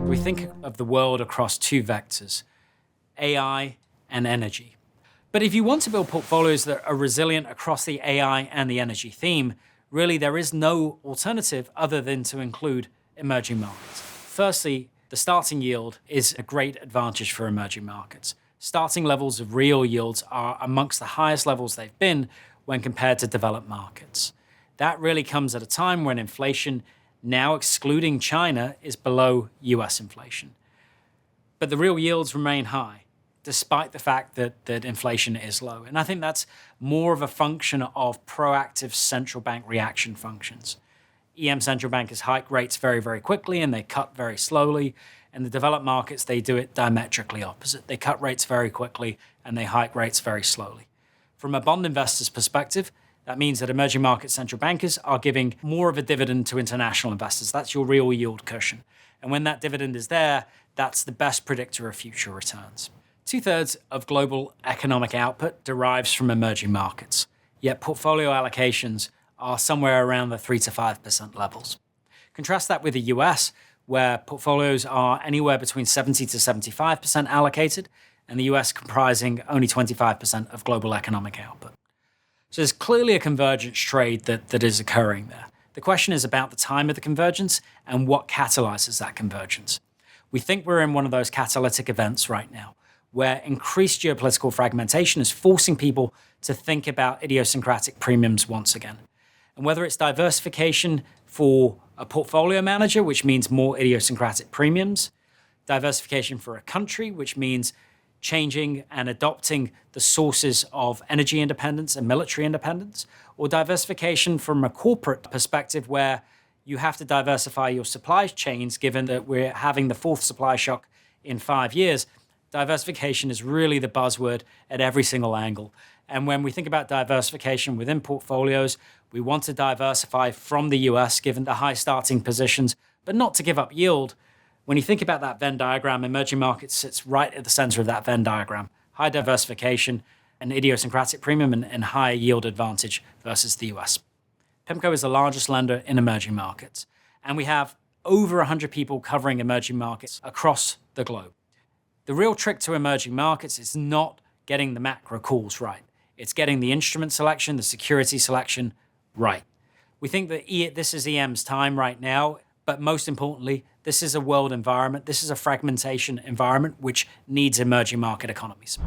We think of the world across two vectors, AI and energy. But if you want to build portfolios that are resilient across the AI and the energy theme, really there is no alternative other than to include emerging markets. Firstly, the starting yield is a great advantage for emerging markets. Starting levels of real yields are amongst the highest levels they've been when compared to developed markets. That really comes at a time when inflation, now excluding China, is below US inflation. But the real yields remain high, despite the fact that inflation is low. And I think that's more of a function of proactive central bank reaction functions. EM central bankers hike rates very, very quickly and they cut very slowly. In the developed markets, they do it diametrically opposite. They cut rates very quickly and they hike rates very slowly. From a bond investor's perspective, that means that emerging market central bankers are giving more of a dividend to international investors. That's your real yield cushion. And when that dividend is there, that's the best predictor of future returns. 2/3 of global economic output derives from emerging markets, yet portfolio allocations are somewhere around the 3 to 5% levels. Contrast that with the US, where portfolios are anywhere between 70 to 75% allocated, and the US comprising only 25% of global economic output. So there's clearly a convergence trade that is occurring there. The question is about the time of the convergence and what catalyzes that convergence. We think we're in one of those catalytic events right now, where increased geopolitical fragmentation is forcing people to think about idiosyncratic premiums once again. And whether it's diversification for a portfolio manager, which means more idiosyncratic premiums, diversification for a country, which means changing and adopting the sources of energy independence and military independence, or diversification from a corporate perspective where you have to diversify your supply chains given that we're having the fourth supply shock in 5 years. Diversification is really the buzzword at every single angle. And when we think about diversification within portfolios, we want to diversify from the US given the high starting positions, but not to give up yield. When you think about that Venn diagram, emerging markets sits right at the center of that Venn diagram. High diversification, an idiosyncratic premium, and high yield advantage versus the US. PIMCO is the largest lender in emerging markets, and we have over 100 people covering emerging markets across the globe. The real trick to emerging markets is not getting the macro calls right. It's getting the instrument selection, the security selection right. We think that this is EM's time right now, but most importantly, this is a world environment. This is a fragmentation environment which needs emerging market economies.